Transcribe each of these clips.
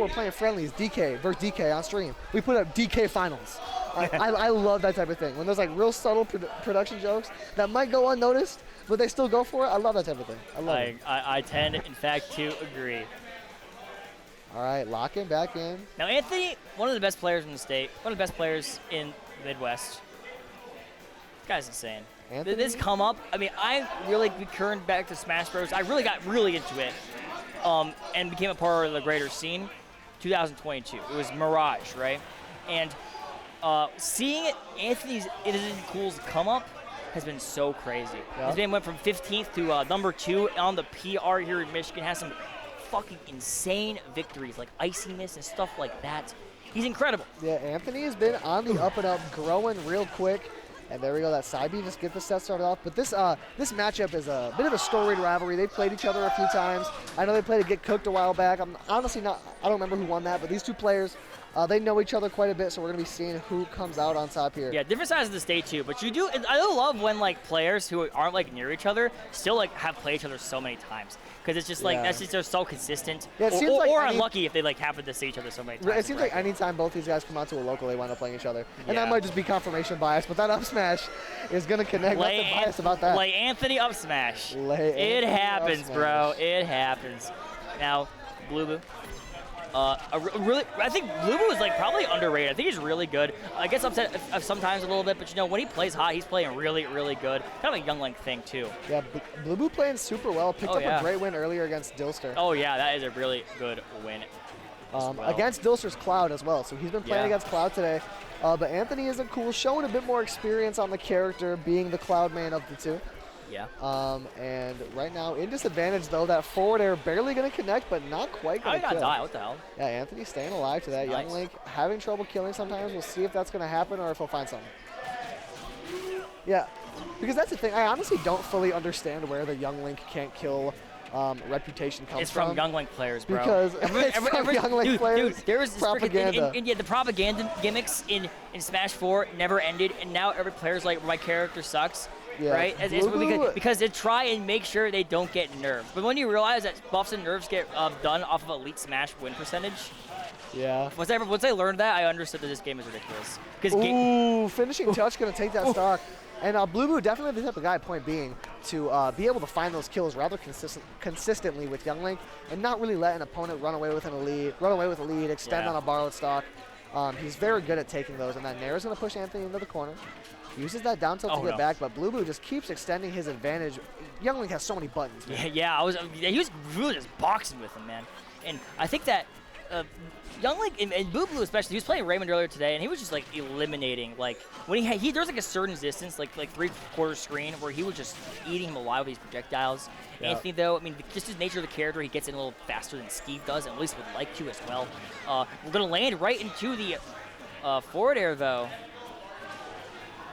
we're playing friendlies, DK versus DK on stream. We put up DK finals. I love that type of thing. When there's like real subtle production jokes that might go unnoticed, but they still go for it. I love that type of thing. I love it. I tend, in fact, to agree. All right, locking back in. Now, Anthony, one of the best players in the state, one of the best players in the Midwest. This guy's insane. Anthony? This come up, I mean, I really returned back to Smash Bros. I really got really into it and became a part of the greater scene 2022. It was Mirage, right? And seeing Anthony's InthonyIsntCool's come up has been so crazy. Yep. His man went from 15th to number 2 on the PR here in Michigan, has some fucking insane victories like iciness and stuff like that. He's incredible. Yeah, Anthony has been on the up and up, growing real quick. And there we go, that side B just get the set started off. But this matchup is a bit of a storied rivalry. They played each other a few times. I know they played a Get Cooked a while back. I'm honestly I don't remember who won that, but these two players, they know each other quite a bit, so we're going to be seeing who comes out on top here. Yeah, different sides of the state too, but I love when like players who aren't like near each other still like have played each other so many times. Because it's just like, they're so consistent. Yeah, it seems like unlucky if they like happen to see each other so many times. It seems like anytime both these guys come out to a local, they wind up playing each other. And that might just be confirmation bias, but that up smash is going to connect. Nothing biased about that. Lay Anthony up smash. It happens, bro. It happens. Now, Blueboo. I think Blueboo is like probably underrated. I think he's really good. I guess upset sometimes a little bit, but you know when he plays hot, he's playing really, really good. Kind of a Young Link thing too. Yeah, Blueboo playing super well. Picked up a great win earlier against Dilster. Oh yeah, that is a really good win. Against Dilster's Cloud as well. So he's been playing against Cloud today. But AnthonyIsntCool showing a bit more experience on the character, being the Cloud main of the two. Yeah. And right now in disadvantage though, that forward air barely going to connect, but not quite going to kill. Die, what the hell? Yeah, Anthony staying alive to that. Nice. Young Link having trouble killing sometimes. We'll see if that's going to happen or if he'll find something. Yeah, because that's the thing. I honestly don't fully understand where the Young Link can't kill reputation comes from. It's from Young Link players, bro. Because every Young Link players, dude, there was propaganda. The propaganda gimmicks in Smash 4 never ended, and now every player's like, my character sucks. Yeah, right? Because they try and make sure they don't get nerfed. But when you realize that buffs and nerfs get done off of Elite Smash win percentage, once I learned that, I understood that this game is ridiculous. Ooh, finishing touch going to take that stock. And Blueboo definitely the type of guy, point being, to be able to find those kills rather consistently with Young Link and not really let an opponent run away with a lead, extend on a borrowed stock. He's very good at taking those, and that Nair is going to push Anthony into the corner. Uses that down tilt to get back, but Blueboo just keeps extending his advantage. Young Link has so many buttons, man. He was really just boxing with him, man. And I think that Young Link, and Blueboo especially, he was playing Raymond earlier today, and he was just like eliminating, like, when there's like a certain distance, like 3/4 screen, where he was just eating him alive with these projectiles. Yep. Anthony, though, I mean, just his nature of the character, he gets in a little faster than Steve does, and at least would like to as well. We're going to land right into the forward air, though.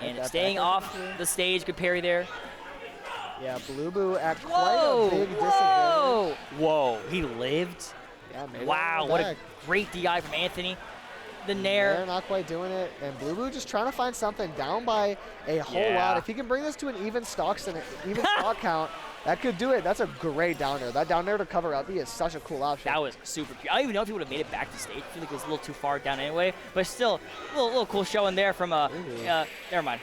And staying off the stage, good parry there. Yeah, Blueboo at quite a big disadvantage. Whoa, he lived? Yeah, wow, what a great DI from Anthony. The Nair. Not quite doing it. And Blueboo just trying to find something down by a whole lot. If he can bring this to an even stock count, that could do it. That's a great down air. That down air to cover up is such a cool option. That was super cute. I don't even know if he would have made it back to stage. I feel like it was a little too far down anyway. But still, a little cool show in there from, never mind.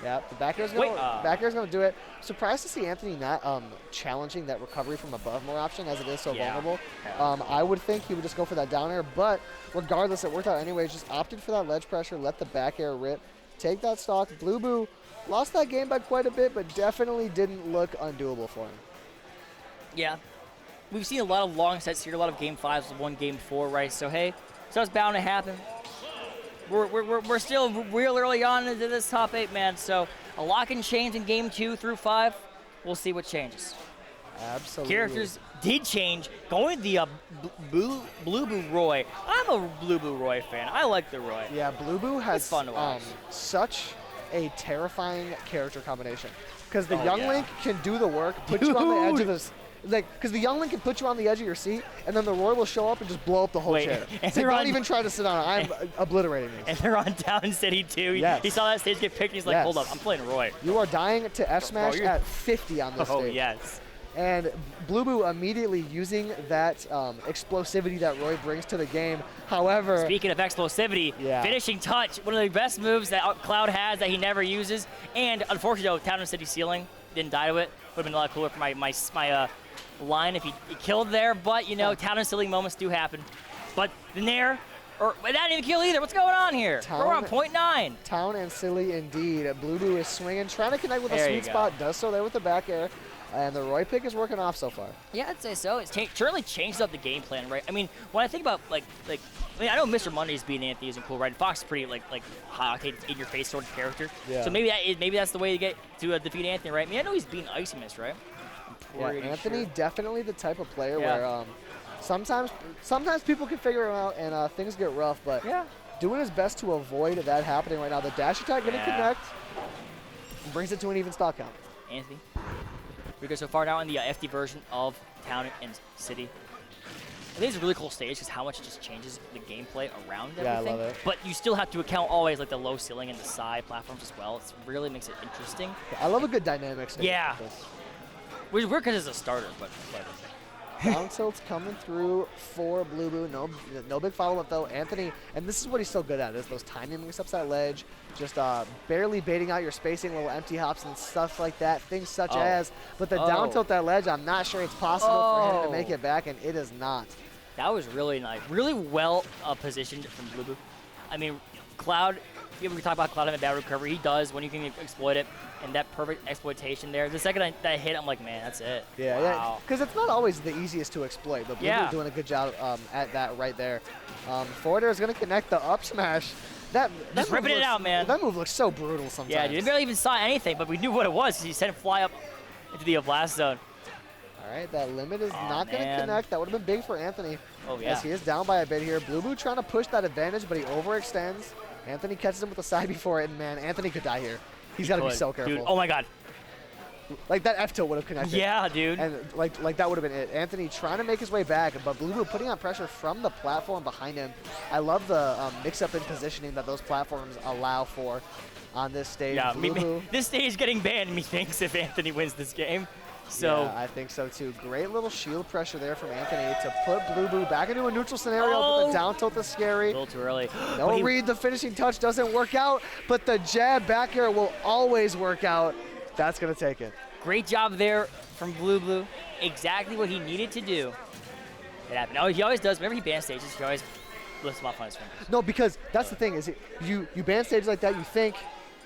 Yeah, the back air's going to do it. Surprised to see Anthony not challenging that recovery from above more option as it is so vulnerable. I would think he would just go for that down air, but regardless, it worked out anyways. Just opted for that ledge pressure, let the back air rip, take that stock. Blueboo lost that game by quite a bit, but definitely didn't look undoable for him. Yeah. We've seen a lot of long sets here, a lot of game 5s, one game 4, right? So, hey, so it's bound to happen. We're still real early on into this top 8, man. So a lot can change in game 2 through 5. We'll see what changes. Absolutely. Characters did change. Going the Blueboo Roy. I'm a Blueboo Roy fan. I like the Roy. Yeah, Blueboo has fun to watch. Such a terrifying character combination. Because the Young Link can do the work, put you on the edge of this. Because the Young Link can put you on the edge of your seat, and then the Roy will show up and just blow up the whole chair. And so don't even try to sit down. I'm obliterating this. And they're on Down City too. Yes. He saw that stage get picked. He's like, hold up, I'm playing Roy. You are dying to F smash at 50 on this stage. Oh yes. And Blueboo immediately using that explosivity that Roy brings to the game. However, speaking of explosivity, finishing touch, one of the best moves that Cloud has that he never uses. And unfortunately, though, Town and City ceiling didn't die to it. Would have been a lot cooler for my line if he killed there. But you know, Town and Ceiling moments do happen. But the Nair, or that didn't even kill either. What's going on here? We're on .9. Town and Silly indeed. Blueboo is swinging, trying to connect with a sweet spot. Does so there with the back air. And the Roy pick is working off so far. Yeah, I'd say so. It certainly changed up the game plan, right? I mean, when I think about I know Mr. Monday's being AnthonyIsntCool, right? Fox is pretty like high octane, in your face sort of character. Yeah. So maybe that's the way to get to defeat Anthony, right? I mean, I know he's being Icy Mist, right? Yeah, Anthony definitely the type of player where sometimes people can figure him out and things get rough, but doing his best to avoid that happening right now. The dash attack going to connect, brings it to an even stock count. Anthony. We go so far now in the FD version of Town and City. I think it's a really cool stage because how much it just changes the gameplay around everything. Yeah, I love it. But you still have to account always like the low ceiling and the side platforms as well. It really makes it interesting. Yeah, I love a good dynamic stage. Yeah. We're because it's a starter, but down tilt's coming through for Blueboo. No big follow-up, though. Anthony, and this is what he's so good at, is those timing mix-ups at ledge, just barely baiting out your spacing, little empty hops and stuff like that, things such as. But the down tilt at ledge, I'm not sure it's possible for him to make it back, and it is not. That was really nice. Really well positioned from Blueboo. I mean, Cloud, we talk about Cloud having bad recovery. He does when you can exploit it, and that perfect exploitation there. The second that hit, I'm like, man, that's it. Yeah, because it's not always the easiest to exploit, but Blueboo doing a good job at that right there. Forward air is going to connect the up smash. Just ripping it out, man. That move looks so brutal sometimes. Yeah, dude, we barely even saw anything, but we knew what it was. He sent it fly up into the blast zone. All right, that limit is not going to connect. That would have been big for Anthony. Oh, yeah. As he is down by a bit here. Blueboo trying to push that advantage, but he overextends. Anthony catches him with a side before it, and man, Anthony could die here. He's got to be so careful. Dude, oh my God. Like that F tilt would have connected. Yeah, dude. And like that would have been it. Anthony trying to make his way back, but Blueboo putting on pressure from the platform behind him. I love the mix-up in positioning that those platforms allow for on this stage. Yeah, this stage is getting banned, methinks, if Anthony wins this game. So yeah, I think so too. Great little shield pressure there from Anthony to put Blueboo back into a neutral scenario. But the down tilt is scary. A little too early. No read, the finishing touch doesn't work out, but the jab back air will always work out. That's going to take it. Great job there from Blueboo. Exactly what he needed to do. It happened. Oh, he always does. Whenever he bans stages, he always lifts them off on his fingers. No, because that's the thing is you ban stages like that, you think,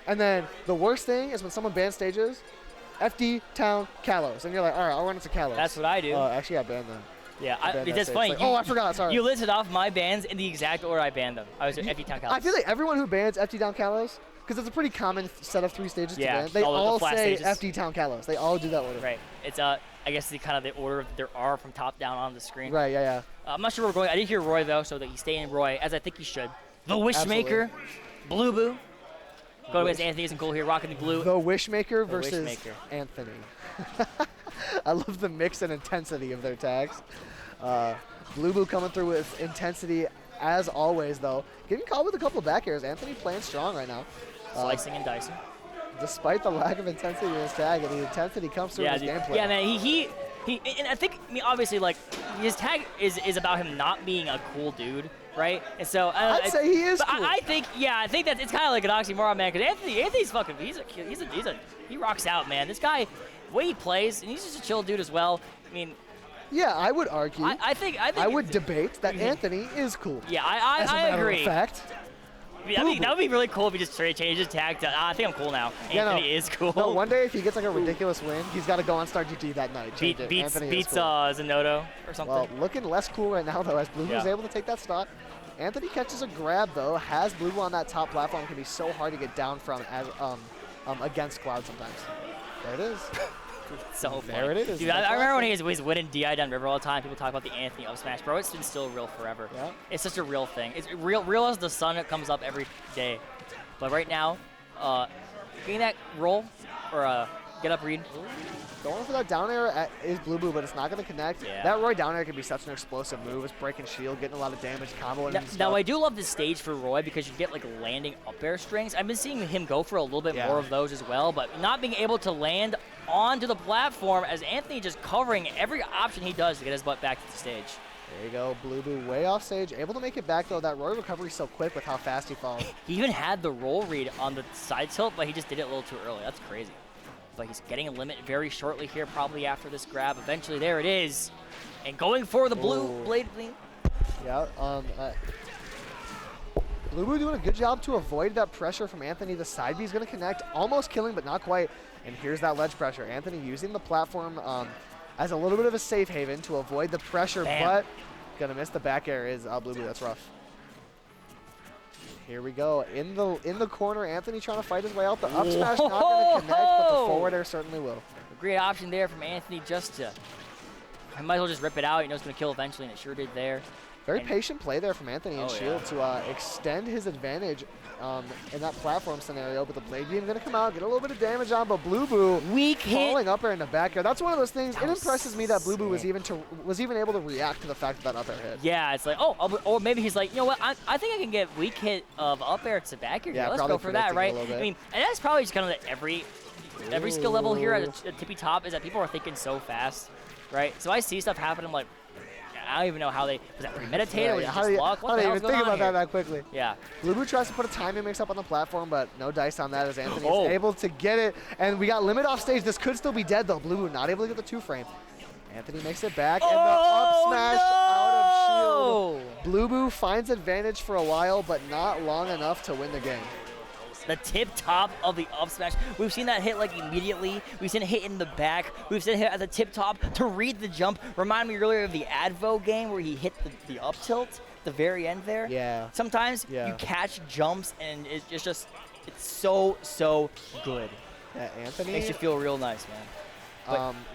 and then the worst thing is when someone bans stages, FD, Town, Kalos. And you're like, all right, I'll run into Kalos. That's what I do. Actually, I banned them. Yeah, that's funny. Like, I forgot, sorry. You listed off my bans in the exact order I banned them. I was at FD, Town, Kalos. I feel like everyone who bans FD, Town, Kalos, because it's a pretty common set of 3 stages to ban, they all say stages. FD, Town, Kalos. They all do that order. Right. It's, I guess, the order there are from top down on the screen. Right, yeah. I'm not sure where we're going. I did hear Roy, though, so that he's staying Roy, as I think he should. The Wishmaker, Blueboo. Going against AnthonyIsntCool here, rocking the blue. The Wishmaker versus Anthony. I love the mix and intensity of their tags. Blueboo coming through with intensity as always, though. Getting caught with a couple of back airs. Anthony playing strong right now. Slicing and dicing. Despite the lack of intensity in his tag, and the intensity comes through in his gameplay. Yeah, man, he and I think, obviously, like, his tag is about him not being a cool dude, right? And so I'd say he is cool. I think that it's kind of like an oxymoron, man, because Anthony's fucking, he rocks out, man. This guy, the way he plays, and he's just a chill dude as well. I mean, yeah, I would argue. I would debate that Anthony is cool. Yeah, I agree. As a matter of fact. I mean, that would be really cool if he just changed his tag to, I think I'm cool now. Anthony is cool. No, one day if he gets like a ridiculous win, he's got to go on Star GT that night. Beats Zenodo or something. Well, looking less cool right now, though, as Blueboo is able to take that stock. Anthony catches a grab, though. Has Blueboo on that top platform. Can be so hard to get down from as against Cloud sometimes. There it is. So funny. There it is. Dude, I remember when he was winning DI down River all the time. People talk about the Anthony up smash. Bro, it's been still real forever. Yeah. It's such a real thing. It's real as the sun that comes up every day. But right now, getting that roll or get up read. Going for that down air is Blueboo, but it's not going to connect. Yeah. That Roy down air can be such an explosive move. It's breaking shield, getting a lot of damage, comboing and stuff. Now, I do love this stage for Roy because you get like landing up air strings. I've been seeing him go for a little bit more of those as well, but not being able to land onto the platform as Anthony just covering every option he does to get his butt back to the stage. There you go, Blueboo way off stage, able to make it back though. That Roy recovery is so quick with how fast he falls. He even had the roll read on the side tilt, but he just did it a little too early. That's crazy. But he's getting a limit very shortly here, probably after this grab. Eventually, there it is. And going for the blue blade lean. Yeah, Blueboo doing a good job to avoid that pressure from Anthony. The side B is going to connect, almost killing, but not quite. And here's that ledge pressure. Anthony using the platform as a little bit of a safe haven to avoid the pressure, but gonna miss the back air is Blueboo. That's rough. Here we go. In the corner, Anthony trying to fight his way out. The up smash not going to connect, but the forward air certainly will. A great option there from Anthony just to, I might as well just rip it out. You know it's going to kill eventually, and it sure did there. Very patient play there from Anthony and Shield to extend his advantage in that platform scenario, but the blade beam going to come out, get a little bit of damage on, but Blueboo falling up air in the back air. That's one of those things. It impresses me that Blueboo was even able to react to the fact that up air hit. Yeah, it's like, or maybe he's like, you know what, I think I can get weak hit of up air to back air. Yeah, let's go for that, right? I mean, and that's probably just kind of every skill level here at the tippy top is that people are thinking so fast, right? So I see stuff happen, I'm like, I don't even know how they, was that premeditated or was it just luck? What the hell's going on here? Think about that quickly. Yeah. Blueboo tries to put a timing mix up on the platform, but no dice on that as Anthony is able to get it. And we got limit off stage. This could still be dead though. Blueboo not able to get the 2-frame. Anthony makes it back, and the up smash out of shield. Blueboo finds advantage for a while, but not long enough to win the game. The tip top of the up smash. We've seen that hit like immediately. We've seen it hit in the back. We've seen it hit at the tip top to read the jump. Remind me earlier of the Advo game where he hit the up tilt, the very end there. Yeah. Sometimes you catch jumps and it's just, it's so good. Yeah, Anthony. Makes you feel real nice, man.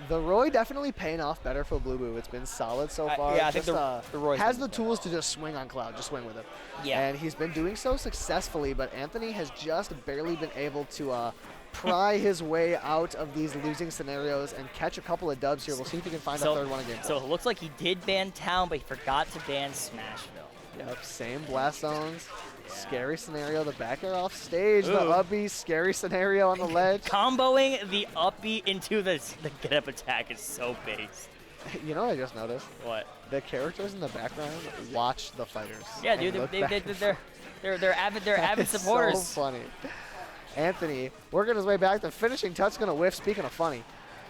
The Roy definitely paying off better for Blueboo. It's been solid so far. Yeah, I think the Roy has the tools to just swing on Cloud, just swing with it. Yeah. And he's been doing so successfully, but Anthony has just barely been able to pry his way out of these losing scenarios and catch a couple of dubs here. We'll see if he can find a third one again. So it looks like he did ban Town, but he forgot to ban Smashville. Yep, same blast zones. Scary scenario, the back air off stage, the up B, scary scenario on the ledge. Comboing the up B into the get up attack is so based. You know what I just noticed? What? The characters in the background watch the fighters. Yeah, dude, they're avid supporters. So funny. Anthony working his way back. The finishing touch gonna whiff. Speaking of funny,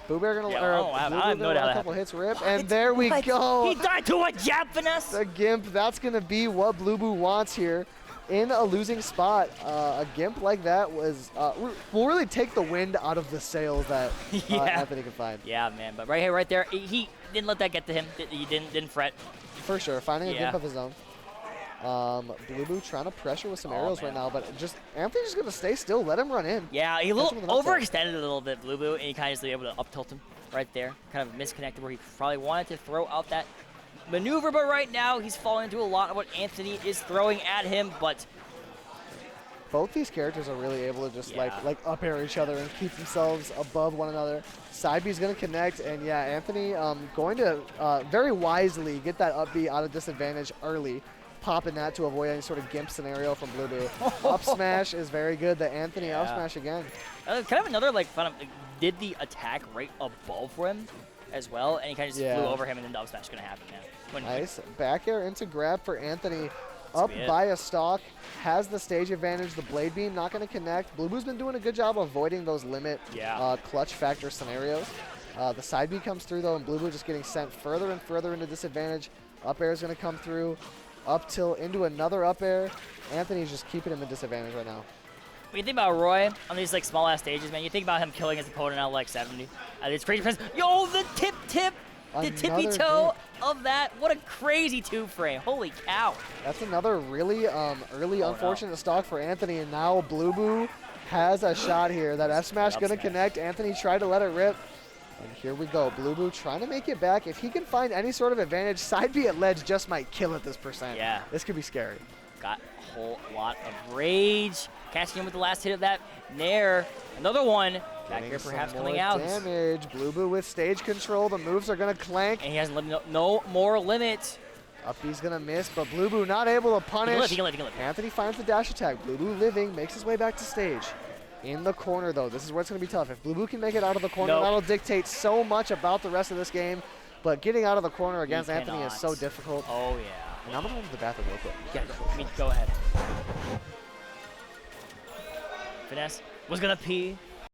Boo Bear gonna a couple hits rip, and there we go. He died to a jab finesse. The Gimp. That's gonna be what Blueboo wants here. In a losing spot, a Gimp like that will really take the wind out of the sails that Anthony can find. Yeah, man. But right here, right there, he didn't let that get to him. He didn't fret. For sure, finding a Gimp of his own. Blueboo trying to pressure with some arrows right now, but Anthony's just gonna stay still, let him run in. Yeah, he overextended a little bit, Blueboo, and he kind of just able to up tilt him right there. Kind of misconnected where he probably wanted to throw out that maneuver, but right now he's falling into a lot of what Anthony is throwing at him, but both these characters are really able to just like up air each other and keep themselves above one another. Side B is going to connect, and yeah, Anthony going to very wisely get that up B out of disadvantage early, popping that to avoid any sort of Gimp scenario from Blueboo. Up smash is very good. The Anthony up smash again. Kind of another did the attack right above him as well, and he kind of just flew over him, and then the up smash is going to happen, man. Nice. Back air into grab for Anthony. Up by a stock. Has the stage advantage. The blade beam not going to connect. Blueboo's been doing a good job avoiding those limit clutch factor scenarios. The side B comes through, though, and Blueboo just getting sent further and further into disadvantage. Up air is going to come through. Up tilt into another up air. Anthony's just keeping him in disadvantage right now. When you think about Roy on these small ass stages, man, you think about him killing his opponent out like 70. It's crazy. Yo, the tip. The tippy toe of that. What a crazy 2-frame. Holy cow. That's another really early unfortunate stock for Anthony, and now Blueboo has a shot here. That F smash going to connect. Anthony tried to let it rip. And here we go. Blueboo trying to make it back. If he can find any sort of advantage, side B at ledge just might kill at this percent. Yeah. This could be scary. Got a whole lot of rage. Catching him with the last hit of that Nair. Another one. Back here perhaps coming out. Damage. Blueboo with stage control. The moves are going to clank. And he has no more limit. Up B's going to miss, but Blueboo not able to punish. He can live. Anthony finds the dash attack. Blueboo living, makes his way back to stage. In the corner, though, this is where it's going to be tough. If Blueboo can make it out of the corner, Nope. that'll dictate so much about the rest of this game. But getting out of the corner against Anthony is so cannot. difficult. Oh, yeah. And I'm going to go to the bathroom real quick. Yeah, go ahead. Finesse was going to pee.